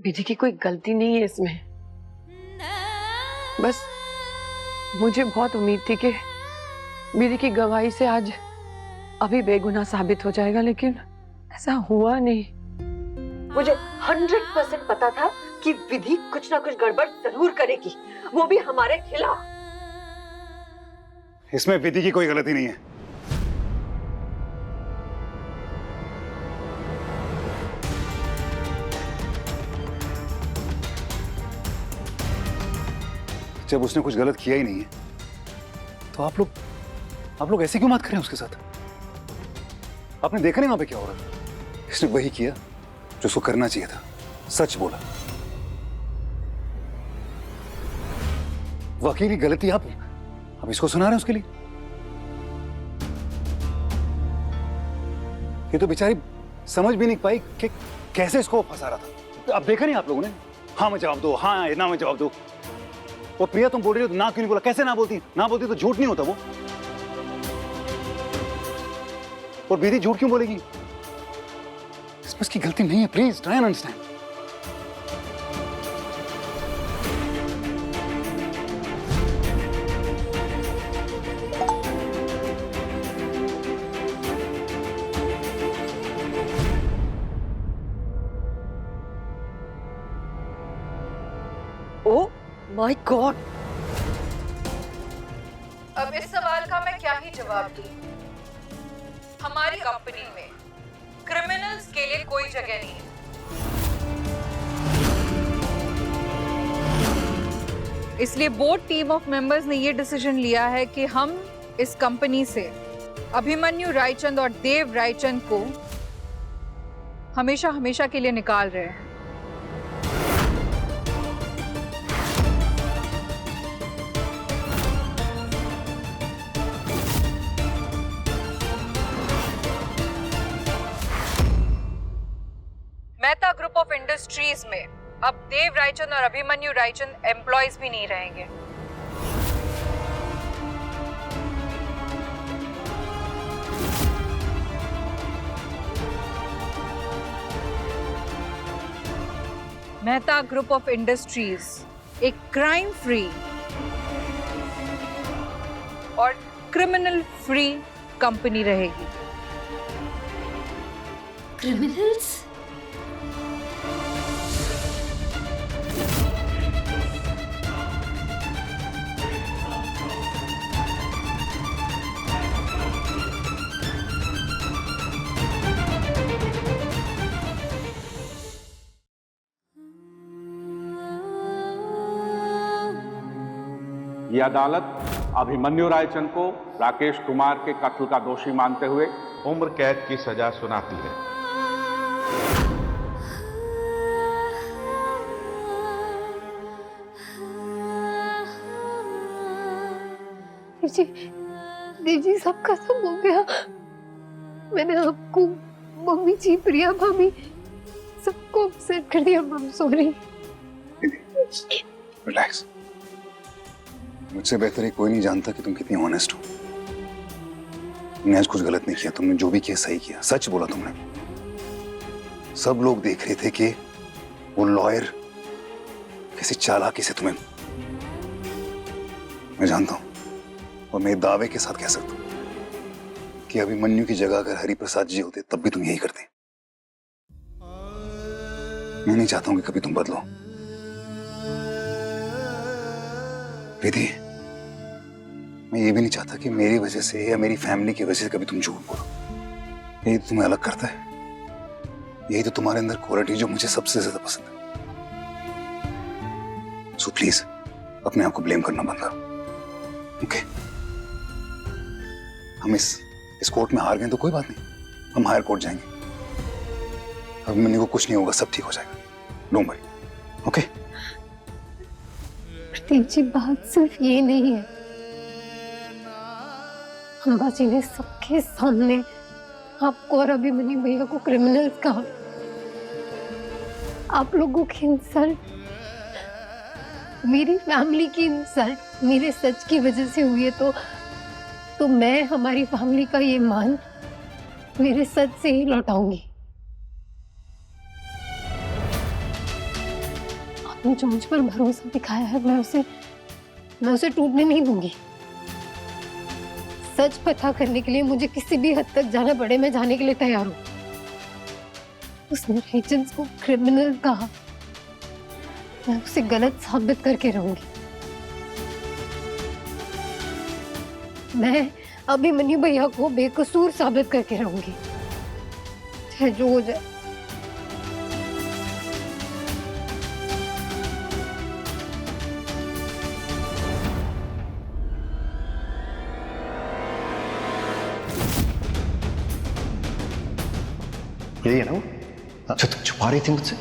विधि की कोई गलती नहीं है इसमें। बस मुझे बहुत उम्मीद थी कि विधि की गवाही से आज अभी बेगुनाह साबित हो जाएगा, लेकिन ऐसा हुआ नहीं। मुझे 100% पता था कि विधि कुछ ना कुछ गड़बड़ जरूर करेगी, वो भी हमारे खिलाफ। इसमें विधि की कोई गलती नहीं है। जब उसने कुछ गलत किया ही नहीं है तो आप लोग ऐसे क्यों बात करें उसके साथ? आपने देखा नहीं वहां पे क्या हो रहा था? इसने वही किया जो उसको करना चाहिए था, सच बोला। वो अकेली गलती आप इसको सुना रहे हैं उसके लिए? ये तो बेचारी समझ भी नहीं पाई कि कैसे इसको फंसा रहा था। अब देखा नहीं आप लोगों ने? हाँ मैं जवाब दो, हाँ ना मैं जवाब दो। वो प्रिया तुम बोल रही हो तो ना क्यों नहीं बोला? कैसे ना बोलती? ना बोलती तो झूठ नहीं होता वो। और विधि झूठ क्यों बोलेगी? इसमें उसकी गलती नहीं है। Please try and understand. Oh my God! अब इस सवाल का मैं क्या ही जवाब दूं? हमारी कंपनी में क्रिमिनल्स के लिए कोई जगह नहीं है। इसलिए बोर्ड टीम ऑफ मेंबर्स ने ये डिसीजन लिया है कि हम इस कंपनी से अभिमन्यु रायचंद और देव रायचंद को हमेशा हमेशा के लिए निकाल रहे हैं। मेहता ग्रुप ऑफ इंडस्ट्रीज में अब देव रायचंद और अभिमन्यु रायचंद एम्प्लॉयज भी नहीं रहेंगे। मेहता ग्रुप ऑफ इंडस्ट्रीज एक क्राइम फ्री और क्रिमिनल फ्री कंपनी रहेगी। क्रिमिनल्स? ये अदालत अभिमन्यु रायचंद को राकेश कुमार के कत्ल का दोषी मानते हुए उम्र कैद की सजा सुनाती है। जी सब खत्म हो गया। मैंने आपको, मम्मी जी, प्रिया भाभी, सबको अपसेट कर दिया। Ma'am sorry. रिलैक्स। मुझसे बेहतर कोई नहीं जानता कि तुम कितनी ऑनेस्ट हो। तुमने आज कुछ गलत नहीं किया। तुमने जो भी किया सही किया, सच बोला तुमने। सब लोग देख रहे थे कि वो लॉयर किसी चालाकी से तुम्हें, मैं जानता हूं और मैं दावे के साथ कह सकता हूं कि अभिमन्यु की जगह अगर हरिप्रसाद जी होते तब भी तुम यही करते। मैं नहीं चाहता हूं कि कभी तुम बदलो। विधि, मैं ये भी नहीं चाहता कि मेरी वजह से या मेरी फैमिली की वजह से कभी तुम झूठ बोलो। यही तो तुम्हें अलग करता है। यही तो तुम्हारे अंदर क्वालिटी जो मुझे सबसे ज्यादा पसंद है। सो प्लीज अपने आप को ब्लेम करना बंद करो। ओके? हम इस कोर्ट में हार गए तो कोई बात नहीं, हम हायर कोर्ट जाएंगे। अभिमन्यु को कुछ नहीं होगा, सब ठीक हो जाएगा। Don't worry. ओके? प्रतीक जी, बात सिर्फ ये नहीं है। अंबाजी ने सबके सामने आपको और अभिमन्यु भैया को क्रिमिनल्स कहा। आप लोगों की इंसल्ट, मेरी फैमिली की इंसल्ट मेरे सच की वजह से हुई है तो मैं हमारी फैमिली का ये मान मेरे सच से ही लौटाऊंगी। उसने जो मुझ पर भरोसा दिखाया है मैं उसे टूटने नहीं दूंगी। सच पता करने के लिए मुझे किसी भी हद तक जाना पड़े, मैं जाने के लिए तैयार हूँ। उसने रायचंद को क्रिमिनल कहा, मैं उसे गलत साबित करके रहूंगी। मैं अभिमन्यु भैया को बेकसूर साबित करके रहूंगी, चाहे जो हो जाए। यही है ना वो? अच्छा, तुम छुपा रही थी मुझसे?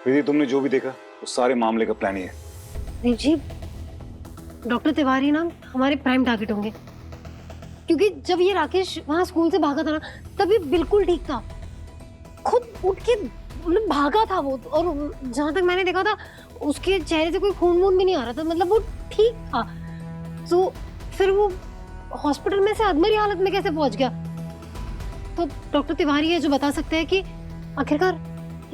विधि, तुमने जो भी देखा उस सारे मामले का प्लान ही है। देव जी, डॉक्टर तिवारी ना हमारे प्राइम टारगेट होंगे, क्योंकि जब ये राकेश वहां स्कूल से भागा था ना, तभी बिल्कुल ठीक था, खुद उठ के मतलब भागा था वो। और जहां तक मैंने देखा था उसके चेहरे से कोई खून वून भी नहीं आ रहा था, मतलब वो ठीक था। तो फिर वो हॉस्पिटल में से अधमरी हालत में कैसे पहुंच गया? तो डॉक्टर तिवारी है जो बता सकते हैं कि आखिरकार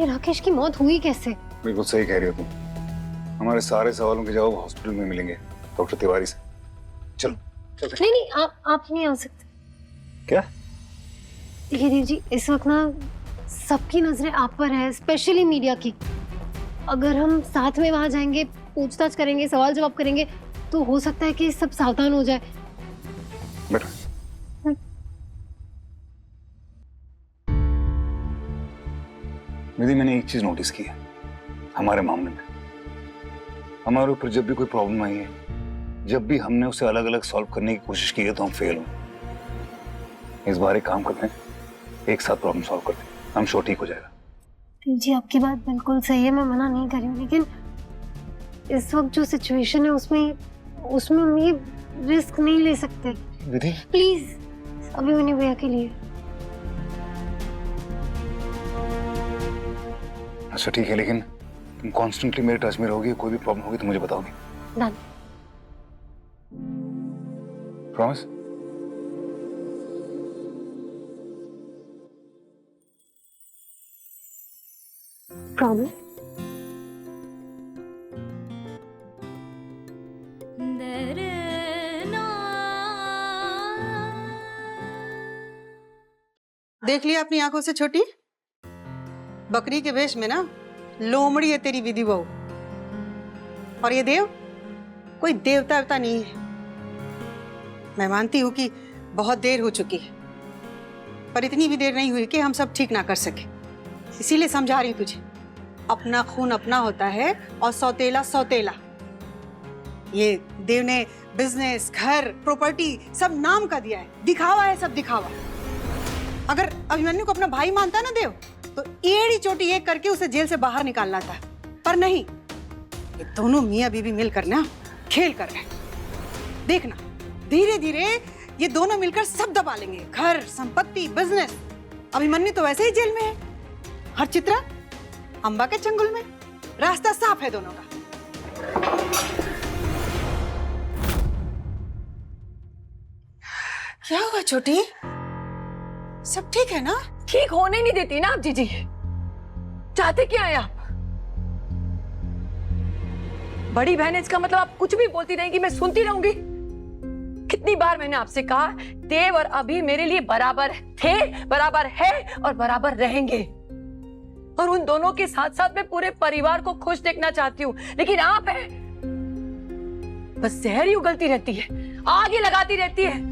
ये राकेश की मौत हुई कैसे। बिल्कुल सही कह रही हो तुम। हमारे सारे सवालों के जवाब हॉस्पिटल में मिलेंगे डॉक्टर तिवारी से। चलो चलो। नहीं, आप नहीं आ सकते। क्या? देखिए देव जी, इस वक्त ना सबकी नजरें आप पर है, स्पेशली मीडिया की। अगर हम साथ में वहां जाएंगे, पूछताछ करेंगे, सवाल जवाब करेंगे, तो हो सकता है कि सब सावधान हो जाए। बैठो। विधि, मैंने एक चीज नोटिस की है हमारे मामले में। हमारे ऊपर जब भी कोई प्रॉब्लम आई है, जब भी हमने उसे अलग अलग सॉल्व करने की कोशिश की है, तो हम फेल हुए। इस बार एक काम करते हैं, एक साथ प्रॉब्लम सॉल्व करते हैं, हम श्योर ठीक हो जाएगा। जी आपकी बात बिल्कुल सही है, मैं मना नहीं कर रही हूँ, लेकिन इस वक्त जो सिचुएशन है उसमें हम ये रिस्क नहीं ले सकते। विधि, प्लीज अभिमन्यु भैया के लिए। अच्छा ठीक है, लेकिन तुम कॉन्स्टेंटली मेरे टच में रहोगी, कोई भी प्रॉब्लम होगी तो मुझे बताओगी। डन। प्रॉमिस? प्रॉमिस। देख लिया अपनी आंखों से छोटी? बकरी के वेश में ना लोमड़ी है तेरी विधि बहू। और ये देव कोई देवता नहीं है। मैं मानती हूँ कि बहुत देर हो चुकी है, पर इतनी भी देर नहीं हुई कि हम सब ठीक ना कर सके। इसीलिए समझा रही हूँ तुझे, अपना खून अपना होता है और सौतेला सौतेला। ये देव ने बिजनेस, घर, प्रॉपर्टी सब नाम का दिया है, दिखावा है, सब दिखावा। अगर अभिमन्यु को अपना भाई मानता ना देव, तो एड़ी चोटी एक करके उसे जेल से बाहर निकालना था, पर नहीं। ये दोनों मियां बीवी मिलकर ना खेल कर रहे हैं। देखना धीरे धीरे ये दोनों मिलकर सब दबा लेंगे, घर, संपत्ति, बिजनेस। अभिमन्यु तो वैसे ही जेल में है, हर चित्रा अंबा के चंगुल में। रास्ता साफ है दोनों का। क्या हुआ छोटी? सब ठीक है ना? ठीक होने नहीं देती ना आप जीजी। चाहते क्या है आप? बड़ी बहन है, इसका मतलब आप कुछ भी बोलती रहेंगी, मैं सुनती रहूंगी? कितनी बार मैंने आपसे कहा, देव और अभी मेरे लिए बराबर थे, बराबर है और बराबर रहेंगे। और उन दोनों के साथ साथ मैं पूरे परिवार को खुश देखना चाहती हूँ, लेकिन आप है बस जहर ही उगलती रहती है, आग ही लगाती रहती है।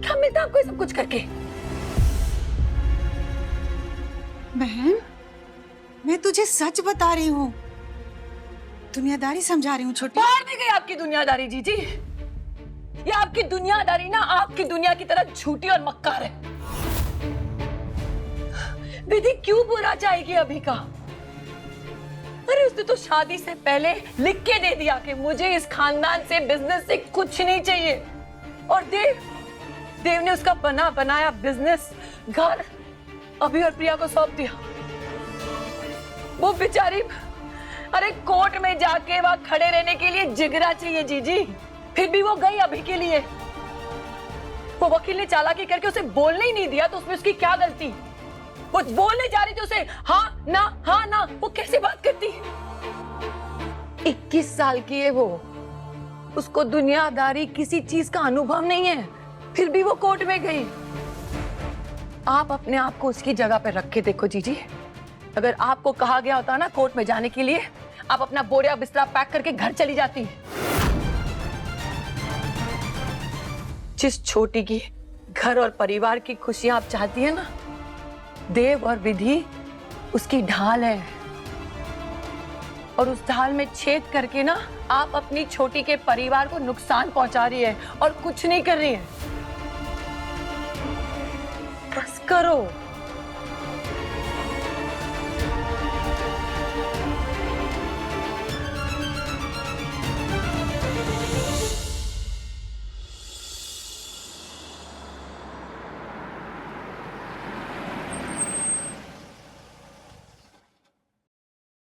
क्या मिलता आपको सब कुछ करके? बहन, मैं तुझे सच बता रही हूँ, दुनियादारी समझा रही हूँ छोटी। बाहर भी गई आपकी दुनियादारी जीजी। ये आपकी दुनियादारी ना आपकी दुनिया की तरह झूठी और मक्कार है। विधि क्यों बुरा चाहेगी अभी का? अरे उसने तो शादी से पहले लिख के दे दिया कि मुझे इस खानदान से, बिजनेस से कुछ नहीं चाहिए। और देव ने उसका बना बनाया बिजनेस, घर अभी और प्रिया को सौंप दिया। वो बेचारी अरे कोर्ट में जाके वहां खड़े रहने के लिए जिगरा चाहिए जीजी। फिर भी वो गई अभी के लिए। वो वकील ने चालाकी करके उसे बोलने ही नहीं दिया, तो उसमें उसकी क्या गलती? वो बोलने जा रही थी उसे हाँ ना, वो कैसे बात करती? 21 साल की है वो, उसको दुनियादारी किसी चीज का अनुभव नहीं है, फिर भी वो कोर्ट में गई। आप अपने आप को उसकी जगह पर रख के देखो जीजी। अगर आपको कहा गया होता ना कोर्ट में जाने के लिए, आप अपना बोरिया बिस्तरा पैक करके घर चली जाती। जिस छोटी की घर और परिवार की खुशियां आप चाहती है ना, देव और विधि उसकी ढाल है, और उस ढाल में छेद करके ना आप अपनी छोटी के परिवार को नुकसान पहुंचा रही है और कुछ नहीं कर रही है। बस करो।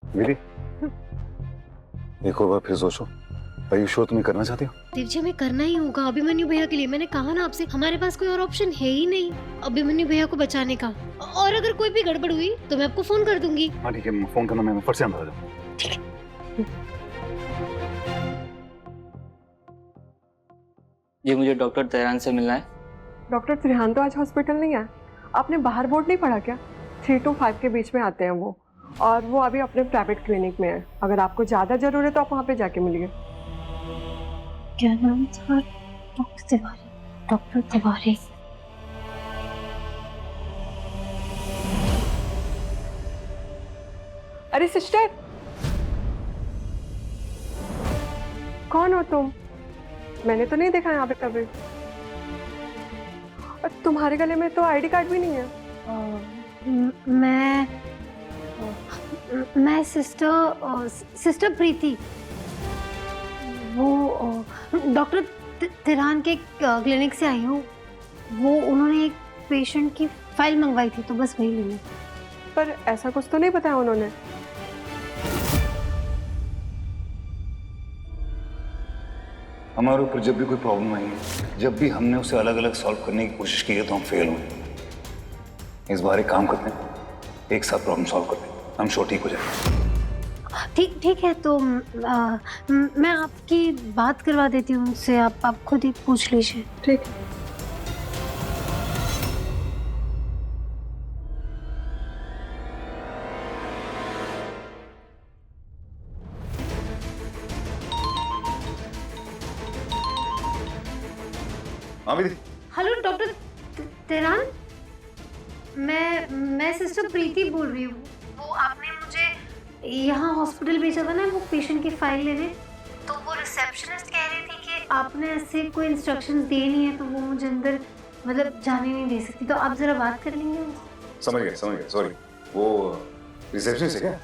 विधि, एक और बार फिर सोचो। आयुष्यो तुम्हें करना चाहती हो? देव जी हमें करना ही होगा अभिमन्यु भैया के लिए। मैंने कहा ना आपसे, हमारे पास कोई और ऑप्शन है ही नहीं अभिमन्यु भैया को बचाने का। और अगर कोई भी गड़बड़ हुई तो मैं आपको फोन कर दूंगी। हाँ ठीक है, फोन करना, मैं फट से अंदर आ जाऊँ। ठीक है। जी मुझे डॉक्टर तेहरान से मिलना है। डॉक्टर त्रिहान तो आज हॉस्पिटल नहीं है। आपने बाहर बोर्ड नहीं पढ़ा क्या? 3 to 5 के बीच में आते हैं वो, और वो अभी अपने प्राइवेट क्लिनिक में है। अगर आपको ज़्यादा ज़रूरत है तो आप वहाँ पे जाके मिलिए। क्या नाम था? डॉक्टर तिवारी। डॉक्टर तिवारी। अरे सिस्टर, कौन हो तुम? मैंने तो नहीं देखा यहाँ पे कभी। और तुम्हारे गले में तो आईडी कार्ड भी नहीं है। मैं सिस्टर प्रीति, वो डॉक्टर तिरान के क्लिनिक से आई हूँ। वो उन्होंने एक पेशेंट की फाइल मंगवाई थी, तो बस वही लेनी। पर ऐसा कुछ तो नहीं बताया उन्होंने। हमारे ऊपर जब भी कोई प्रॉब्लम आई है, जब भी हमने उसे अलग अलग सॉल्व करने की कोशिश की है, तो हम फेल हुए। इस बार एक काम करते हैं, एक साथ प्रॉब्लम सॉल्व करते हैं, हम श्योर ठीक हो जाएंगे। ठीक है, तो मैं आपकी बात करवा देती हूँ उनसे। आप खुद ही पूछ लीजिए। ठीक है। हेलो डॉक्टर तेरान, मैं सिस्टर प्रीति बोल रही हूँ। वो आपने मुझे यहाँ हॉस्पिटल भेजा था ना, वो पेशेंट की फाइल लेने। तो वो रिसेप्शनिस्ट कह रही थी कि आपने ऐसे कोई इंस्ट्रक्शंस दिए नहीं है, तो वो मुझे अंदर मतलब जाने नहीं दे सकती। तो आप जरा बात कर लेंगे? समझ गया, सॉरी। वो रिसेप्शनिस्ट है क्या?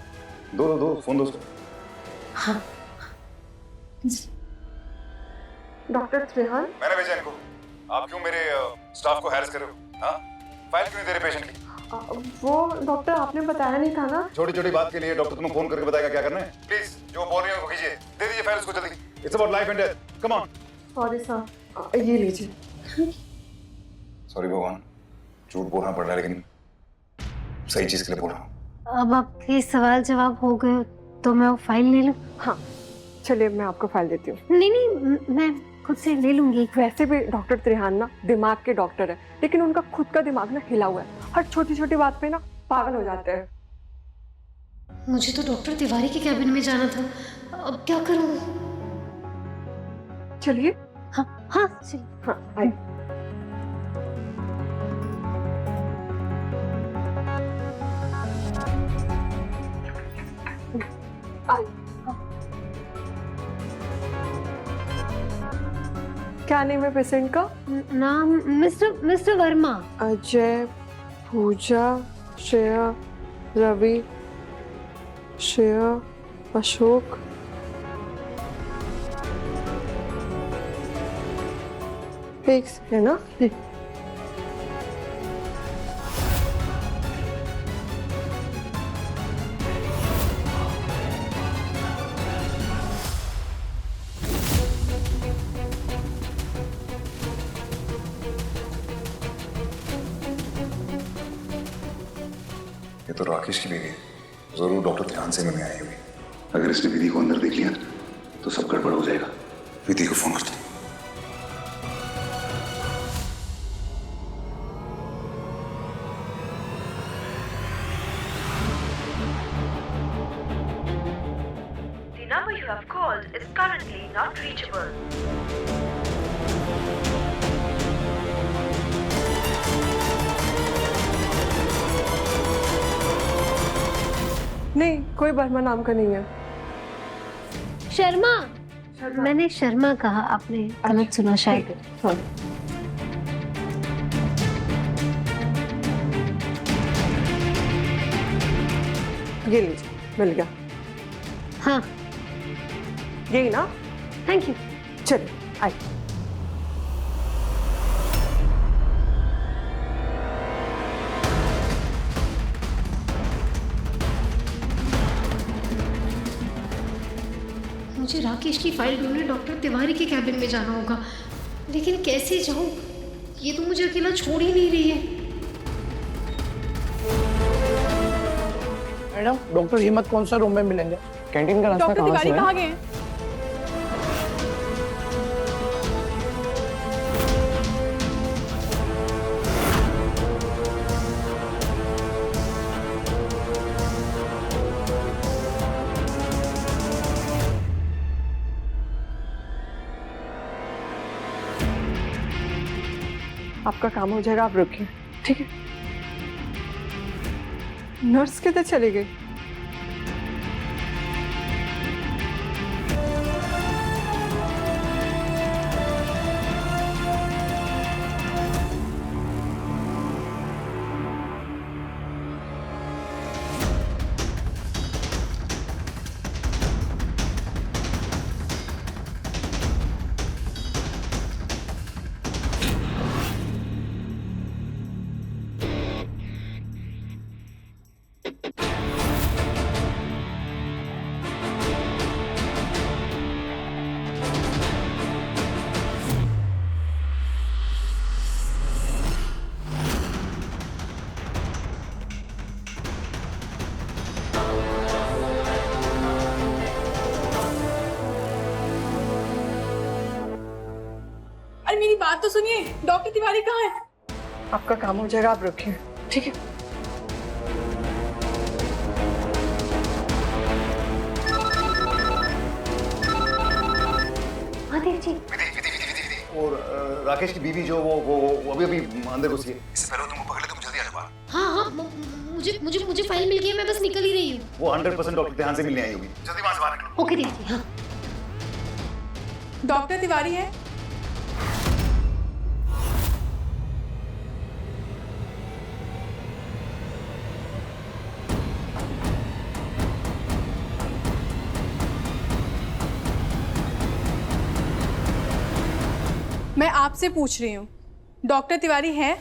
दो फोन दो उसको। हाँ। डॉक्टर त्रिहान, मैंने भेजा इनको। आप क्यों मेरे स्टाफ को हैरेस कर रहे हो? हाँ, फाइल क्यों नहीं दे रहे पेशेंट की? वो डॉक्टर आपने बताया नहीं था ना। छोटी छोटी बात के लिए डॉक्टर तुम्हें फोन करके बताएगा क्या करना है? प्लीज जो बोल रही है वो कीजिए, दे दीजिए फाइल उसको जल्दी। It's about life and death, come on. Sorry sir, ये लीजिए। सॉरी भगवान, झूठ बोलना पड़ रहा है, लेकिन सही चीज के लिए बोल रहा हूँ। अब आपके सवाल जवाब हो गए तो मैं वो फाइल ले लूँ? हाँ चलिए, मैं आपको फाइल देती हूँ। नहीं, मैं खुद से ले लूंगी। वैसे भी डॉक्टर त्रिहान ना दिमाग के डॉक्टर है, लेकिन उनका खुद का दिमाग ना हिला हुआ है। हर छोटी छोटी बात पे ना पागल हो जाते हैं। मुझे तो डॉक्टर तिवारी के कैबिन में जाना था, अब क्या करूं? चलिए। हाँ चलिए। हाँ आइए। क्या नेम है पेशेंट का? नाम मिस्टर वर्मा। अजय, पूजा, श्रेया, रवि, श्रेया, अशोक। फिक्स है ना? तो राकेश की बीवी है, जरूर डॉक्टर ध्यान से मिलने आई होगी। अगर इसने विधि को अंदर देख लिया तो सब गड़बड़ हो जाएगा। विधि को फोन करता हूं। The number you have called is currently not reachable. नहीं, कोई वर्मा नाम का नहीं है। शर्मा, मैंने शर्मा कहा, आपने गलत सुना शायद। ये लीजिए, मिल गया। हाँ, यही ना? Thank you. चलिए आइए। मुझे राकेश की फाइल ढूंढने डॉक्टर तिवारी के कैबिन में जाना होगा, लेकिन कैसे जाऊं? ये तो मुझे अकेला छोड़ ही नहीं रही है। मैडम, डॉक्टर हिम्मत कौन सा रूम में मिलेंगे? कैंटीन का रास्ता कहाँ से है? कहाँ गए? आपका काम हो जाएगा, आप रुकिए, ठीक है? नर्स किधर चली गई? अरे मेरी बात तो सुनिए, डॉक्टर तिवारी कहाँ है? आपका काम हो जाएगा, आप रुकिए, ठीक है? हाँ देव जी। और राकेश की बीवी जो वो अभी अंदर घुसी है। इससे पहले तुमको पकड़ ले, तुम जल्दी आ जाओ। हाँ, मुझे फाइल मिल गई है, मैं बस निकल ही रही हूँ। वो 100% डॉक्टर ध्यान से मिलने आई होगी। जल्दी वहां से बाहर निकलो। ओके देव जी। हाँ, डॉक्टर तिवारी है? मैं आपसे पूछ रही हूँ, डॉक्टर तिवारी है?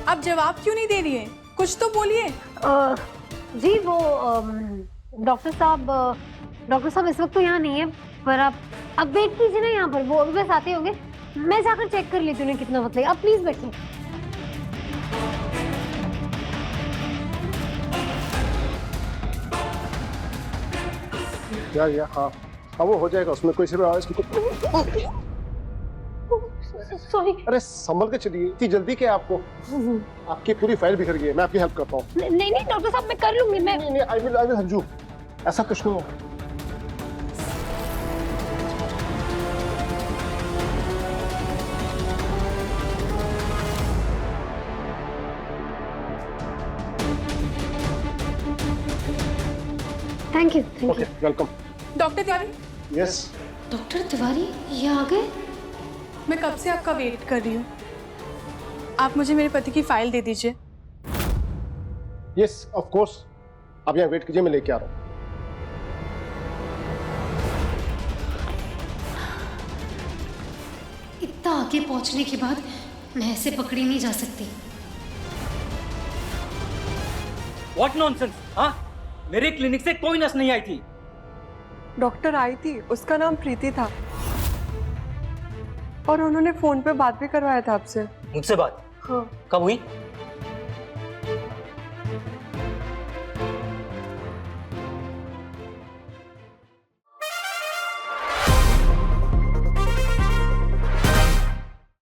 आप जवाब क्यों नहीं दे रही है? कुछ तो बोलिए। जी वो डॉक्टर साहब इस वक्त तो यहाँ नहीं है, पर आप वेट कीजिए ना यहाँ पर, वो अभी बस आते होंगे। मैं जाकर चेक कर लेती हूँ उन्हें कितना वक्त लगेगा। आप प्लीज बैठिए। या हाँ, वो हो जाएगा, उसमें कोई सिर्फ आवाज की। सॉरी। अरे संभल के चलिए, इतनी जल्दी क्या आपको? आपकी पूरी फाइल बिखर गई है, मैं आपकी हेल्प करता हूँ। नहीं डॉक्टर साहब, मैं कर लूंगी। मैं नहीं, आई विल हेल्प यू। ऐसा कुछ नहीं होगा। Thank you. Welcome. Doctor Tiwari? Yes. Doctor Tiwari ये आ गए? मैं कब से आपका वेट कर रही हूँ। आप मुझे मेरे पति की फाइल दे दीजिए। यस ऑफ कोर्स, आप यहाँ वेट कीजिए, मैं लेके आ रहा हूँ। इतना आगे पहुंचने के बाद मैं ऐसे पकड़ी नहीं जा सकती। What nonsense? हाँ, मेरे क्लिनिक से कोई नर्स नहीं आई थी। डॉक्टर आई थी, उसका नाम प्रीति था और उन्होंने फोन पे बात भी करवाया था आपसे। मुझसे बात हाँ। कब हुई?